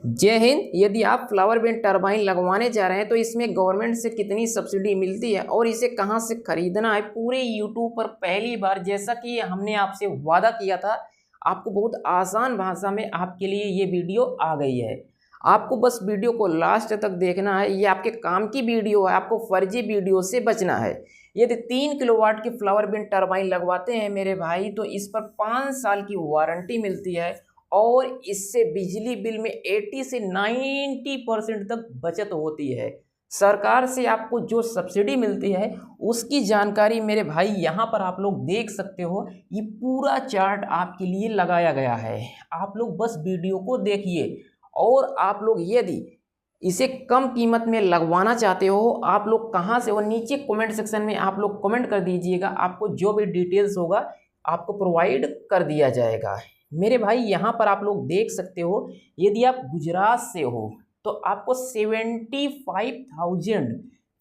जय हिंद। यदि आप फ्लावर विंड टरबाइन लगवाने जा रहे हैं तो इसमें गवर्नमेंट से कितनी सब्सिडी मिलती है और इसे कहां से खरीदना है, पूरे यूट्यूब पर पहली बार, जैसा कि हमने आपसे वादा किया था, आपको बहुत आसान भाषा में आपके लिए ये वीडियो आ गई है। आपको बस वीडियो को लास्ट तक देखना है। ये आपके काम की वीडियो है, आपको फर्जी वीडियो से बचना है। यदि 3 किलोवाट की फ्लावर विंड टरबाइन लगवाते हैं मेरे भाई, तो इस पर 5 साल की वारंटी मिलती है और इससे बिजली बिल में 80 से 90% तक बचत होती है। सरकार से आपको जो सब्सिडी मिलती है उसकी जानकारी मेरे भाई यहाँ पर आप लोग देख सकते हो। ये पूरा चार्ट आपके लिए लगाया गया है, आप लोग बस वीडियो को देखिए। और आप लोग यदि इसे कम कीमत में लगवाना चाहते हो, आप लोग कहाँ से, और नीचे कमेंट सेक्शन में आप लोग कमेंट कर दीजिएगा, आपको जो भी डिटेल्स होगा आपको प्रोवाइड कर दिया जाएगा। मेरे भाई यहाँ पर आप लोग देख सकते हो, यदि आप गुजरात से हो तो आपको 75,000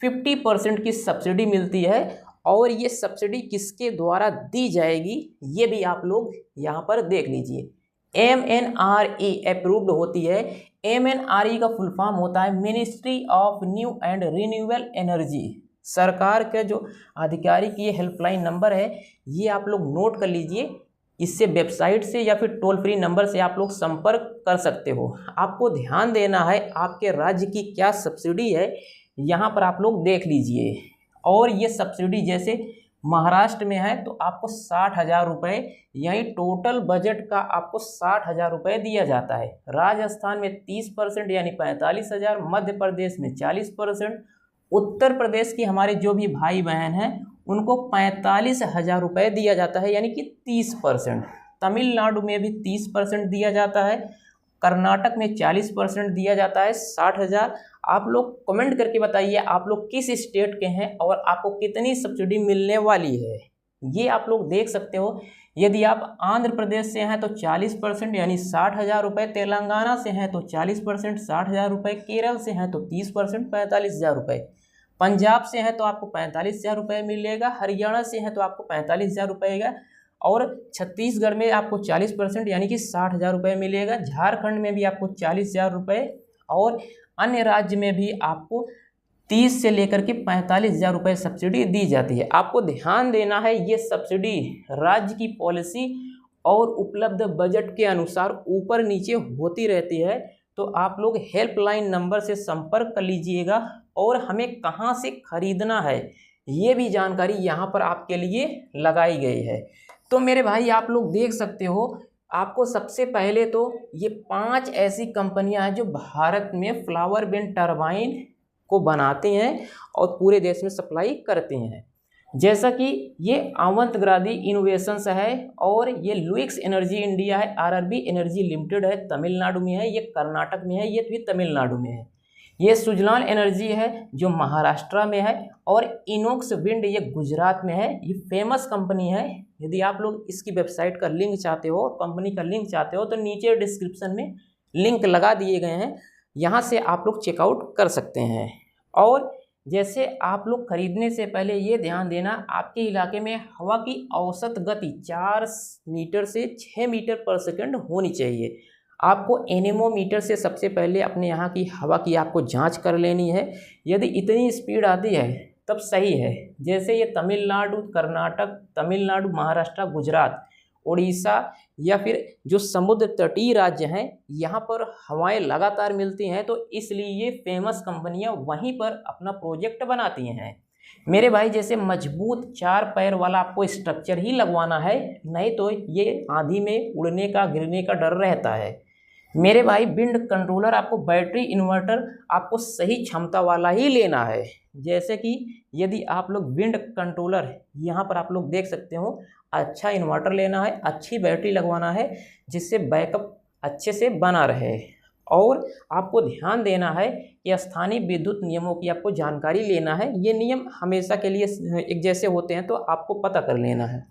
50% की सब्सिडी मिलती है। और ये सब्सिडी किसके द्वारा दी जाएगी ये भी आप लोग यहाँ पर देख लीजिए। MNRE अप्रूव्ड होती है। MNRE का फुल फॉर्म होता है ministry of new and renewable energy. सरकार के जो आधिकारिक ये हेल्पलाइन नंबर है, ये आप लोग नोट कर लीजिए। इससे वेबसाइट से या फिर टोल फ्री नंबर से आप लोग संपर्क कर सकते हो। आपको ध्यान देना है आपके राज्य की क्या सब्सिडी है, यहाँ पर आप लोग देख लीजिए। और ये सब्सिडी जैसे महाराष्ट्र में है तो आपको 60,000 रुपये, यही टोटल बजट का आपको 60,000 रुपये दिया जाता है। राजस्थान में 30% यानी 45,000, मध्य प्रदेश में 40%, उत्तर प्रदेश के हमारे जो भी भाई बहन हैं उनको 45,000 रुपये दिया जाता है यानी कि 30%। तमिलनाडु में भी 30% दिया जाता है, कर्नाटक में 40% दिया जाता है 60,000। आप लोग कमेंट करके बताइए आप लोग किस स्टेट के हैं और आपको कितनी सब्सिडी मिलने वाली है, ये आप लोग देख सकते हो। यदि आप आंध्र प्रदेश से हैं तो 40% यानी 60,000 रुपये, तेलंगाना से हैं तो 40% 60,000 रुपये, केरल से हैं तो 30% 45,000 रुपये, पंजाब से हैं तो आपको 45,000 रुपये मिलेगा, हरियाणा से हैं तो आपको 45,000 रुपये का, और छत्तीसगढ़ में आपको 40% यानी कि 60,000 रुपये मिलेगा, झारखंड में भी आपको 40,000 रुपये, और अन्य राज्य में भी आपको 30 से लेकर के 45,000 रुपये सब्सिडी दी जाती है। आपको ध्यान देना है ये सब्सिडी राज्य की पॉलिसी और उपलब्ध बजट के अनुसार ऊपर नीचे होती रहती है। तो आप लोग हेल्पलाइन नंबर से संपर्क कर लीजिएगा और हमें कहाँ से खरीदना है ये भी जानकारी यहाँ पर आपके लिए लगाई गई है। तो मेरे भाई आप लोग देख सकते हो, आपको सबसे पहले तो ये 5 ऐसी कंपनियां हैं जो भारत में फ्लावर विंड टरबाइन को बनाती हैं और पूरे देश में सप्लाई करती हैं। जैसा कि ये अवंतग्रादी इनोवेशंस है, और ये लुइक्स एनर्जी इंडिया है, RRB एनर्जी लिमिटेड है, तमिलनाडु में है, ये कर्नाटक में है, ये भी तमिलनाडु में है। ये सुजलान एनर्जी है जो महाराष्ट्र में है, और इनोक्स विंड ये गुजरात में है। ये फेमस कंपनी है। यदि आप लोग इसकी वेबसाइट का लिंक चाहते हो, कंपनी का लिंक चाहते हो, तो नीचे डिस्क्रिप्शन में लिंक लगा दिए गए हैं, यहाँ से आप लोग चेकआउट कर सकते हैं। और जैसे आप लोग खरीदने से पहले ये ध्यान देना, आपके इलाके में हवा की औसत गति 4 मीटर से 6 मीटर पर सेकंड होनी चाहिए। आपको एनेमोमीटर से सबसे पहले अपने यहाँ की हवा की आपको जांच कर लेनी है। यदि इतनी स्पीड आती है तब सही है। जैसे ये तमिलनाडु, कर्नाटक, तमिलनाडु, महाराष्ट्र, गुजरात, उड़ीसा या फिर जो समुद्र तटीय राज्य हैं, यहाँ पर हवाएं लगातार मिलती हैं, तो इसलिए ये फेमस कंपनियाँ वहीं पर अपना प्रोजेक्ट बनाती हैं। मेरे भाई जैसे मजबूत 4 पैर वाला आपको स्ट्रक्चर ही लगवाना है, नहीं तो ये आंधी में उड़ने का, गिरने का डर रहता है। मेरे भाई विंड कंट्रोलर आपको बैटरी इन्वर्टर आपको सही क्षमता वाला ही लेना है। जैसे कि यदि आप लोग विंड कंट्रोलर, यहाँ पर आप लोग देख सकते हो, अच्छा इन्वर्टर लेना है, अच्छी बैटरी लगवाना है जिससे बैकअप अच्छे से बना रहे। और आपको ध्यान देना है कि स्थानीय विद्युत नियमों की आपको जानकारी लेना है। ये नियम हमेशा के लिए एक जैसे होते हैं तो आपको पता कर लेना है।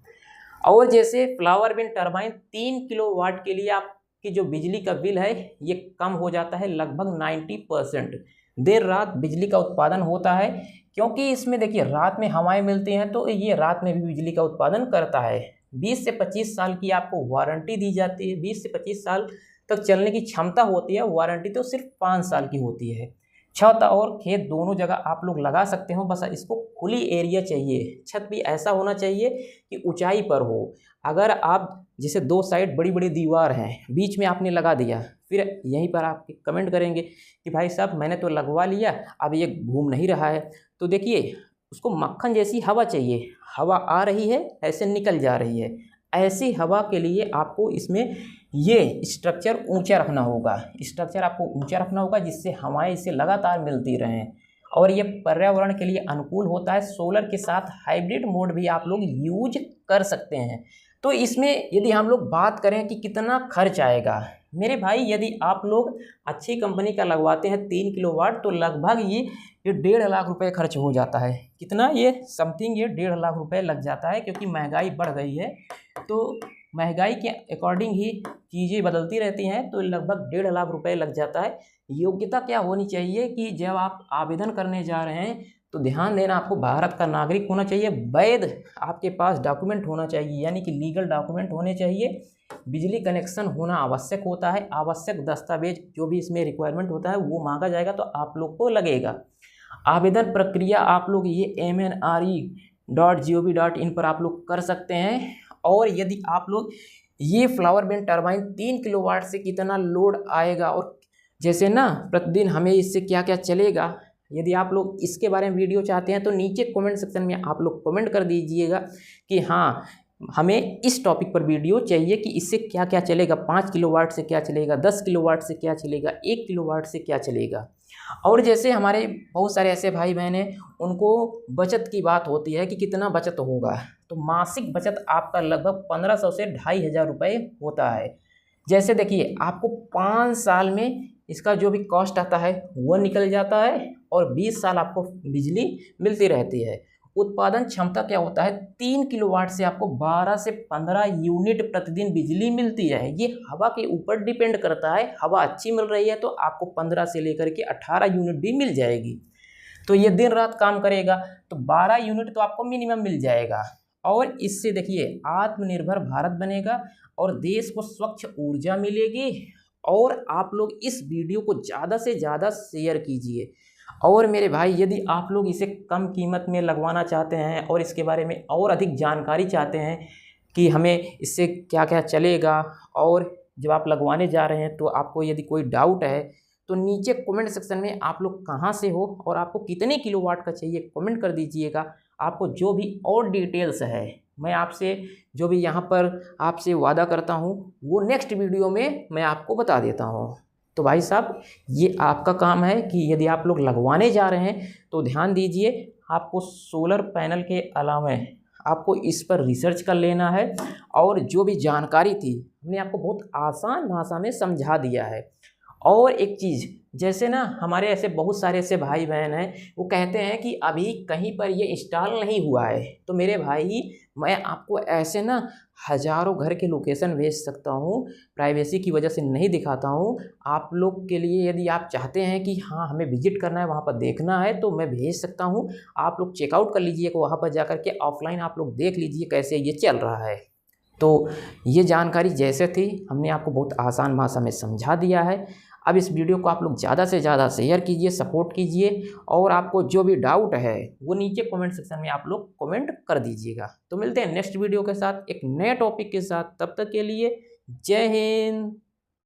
और जैसे फ्लावर विंड टरबाइन 3 किलोवाट के लिए आपकी जो बिजली का बिल है ये कम हो जाता है लगभग 90%। देर रात बिजली का उत्पादन होता है, क्योंकि इसमें देखिए रात में हवाएं मिलती हैं तो ये रात में भी बिजली का उत्पादन करता है। 20 से 25 साल की आपको वारंटी दी जाती है, 20 से 25 साल तक चलने की क्षमता होती है, वारंटी तो सिर्फ 5 साल की होती है। छत और खेत दोनों जगह आप लोग लगा सकते हो, बस इसको खुली एरिया चाहिए। छत भी ऐसा होना चाहिए कि ऊंचाई पर हो। अगर आप जैसे 2 साइड बड़ी बड़ी दीवार हैं, बीच में आपने लगा दिया, फिर यहीं पर आप कमेंट करेंगे कि भाई साहब मैंने तो लगवा लिया, अब ये घूम नहीं रहा है। तो देखिए उसको मक्खन जैसी हवा चाहिए, हवा आ रही है ऐसे निकल जा रही है। ऐसी हवा के लिए आपको इसमें ये स्ट्रक्चर ऊंचा रखना होगा, स्ट्रक्चर आपको ऊंचा रखना होगा जिससे हवाएं इसे लगातार मिलती रहें, और ये पर्यावरण के लिए अनुकूल होता है। सोलर के साथ हाइब्रिड मोड भी आप लोग यूज कर सकते हैं। तो इसमें यदि हम लोग बात करें कि कितना खर्च आएगा, मेरे भाई यदि आप लोग अच्छी कंपनी का लगवाते हैं 3 किलोवाट, तो लगभग ये 1.5 लाख रुपए खर्च हो जाता है। कितना, ये समथिंग ये 1.5 लाख रुपए लग जाता है, क्योंकि महंगाई बढ़ गई है। तो महंगाई के अकॉर्डिंग ही चीज़ें बदलती रहती हैं, तो लगभग 1.5 लाख रुपए लग जाता है। योग्यता क्या होनी चाहिए कि जब आप आवेदन करने जा रहे हैं तो ध्यान देना, आपको भारत का नागरिक होना चाहिए, वैध आपके पास डॉक्यूमेंट होना चाहिए, यानी कि लीगल डॉक्यूमेंट होने चाहिए। बिजली कनेक्शन होना आवश्यक होता है, आवश्यक दस्तावेज जो भी इसमें रिक्वायरमेंट होता है वो मांगा जाएगा, तो आप लोग को लगेगा। आवेदन प्रक्रिया आप लोग ये mnre.gov.in पर आप लोग कर सकते हैं। और यदि आप लोग ये फ्लावर बेन टरबाइन 3 किलोवाट से कितना लोड आएगा, और जैसे ना प्रतिदिन हमें इससे क्या क्या चलेगा, यदि आप लोग इसके बारे में वीडियो चाहते हैं तो नीचे कमेंट सेक्शन में आप लोग कमेंट कर दीजिएगा कि हाँ हमें इस टॉपिक पर वीडियो चाहिए कि इससे क्या क्या चलेगा, 5 किलोवाट से क्या चलेगा, 10 किलोवाट से क्या चलेगा, 1 किलोवाट से क्या चलेगा। और जैसे हमारे बहुत सारे ऐसे भाई बहन हैं, उनको बचत की बात होती है कि कितना बचत होगा, तो मासिक बचत आपका लगभग 1500 से 2500 रुपये होता है। जैसे देखिए आपको 5 साल में इसका जो भी कॉस्ट आता है वो निकल जाता है, और 20 साल आपको बिजली मिलती रहती है। उत्पादन क्षमता क्या होता है, 3 किलोवाट से आपको 12 से 15 यूनिट प्रतिदिन बिजली मिलती है। ये हवा के ऊपर डिपेंड करता है, हवा अच्छी मिल रही है तो आपको 15 से लेकर के 18 यूनिट भी मिल जाएगी। तो ये दिन रात काम करेगा तो 12 यूनिट तो आपको मिनिमम मिल जाएगा। और इससे देखिए आत्मनिर्भर भारत बनेगा और देश को स्वच्छ ऊर्जा मिलेगी। और आप लोग इस वीडियो को ज़्यादा से ज़्यादा शेयर कीजिए। और मेरे भाई यदि आप लोग इसे कम कीमत में लगवाना चाहते हैं और इसके बारे में और अधिक जानकारी चाहते हैं कि हमें इससे क्या क्या चलेगा, और जब आप लगवाने जा रहे हैं तो आपको यदि कोई डाउट है तो नीचे कमेंट सेक्शन में आप लोग कहाँ से हो और आपको कितने किलोवाट का चाहिए कमेंट कर दीजिएगा। आपको जो भी और डिटेल्स है मैं आपसे जो भी यहाँ पर आपसे वादा करता हूँ वो नेक्स्ट वीडियो में मैं आपको बता देता हूँ। तो भाई साहब ये आपका काम है कि यदि आप लोग लगवाने जा रहे हैं तो ध्यान दीजिए, आपको सोलर पैनल के अलावा आपको इस पर रिसर्च कर लेना है। और जो भी जानकारी थी हमने आपको बहुत आसान भाषा में समझा दिया है। और एक चीज़, जैसे ना हमारे ऐसे बहुत सारे ऐसे भाई बहन हैं वो कहते हैं कि अभी कहीं पर ये इंस्टॉल नहीं हुआ है, तो मेरे भाई मैं आपको ऐसे ना हज़ारों घर के लोकेशन भेज सकता हूँ, प्राइवेसी की वजह से नहीं दिखाता हूँ आप लोग के लिए। यदि आप चाहते हैं कि हाँ हमें विजिट करना है, वहाँ पर देखना है, तो मैं भेज सकता हूँ। आप लोग चेकआउट कर लीजिए, वहाँ पर जा कर के ऑफलाइन आप लोग देख लीजिए कैसे ये चल रहा है। तो ये जानकारी जैसे थी हमने आपको बहुत आसान भाषा में समझा दिया है। अब इस वीडियो को आप लोग ज़्यादा से ज़्यादा शेयर कीजिए, सपोर्ट कीजिए, और आपको जो भी डाउट है वो नीचे कमेंट सेक्शन में आप लोग कमेंट कर दीजिएगा। तो मिलते हैं नेक्स्ट वीडियो के साथ एक नए टॉपिक के साथ, तब तक के लिए जय हिंद।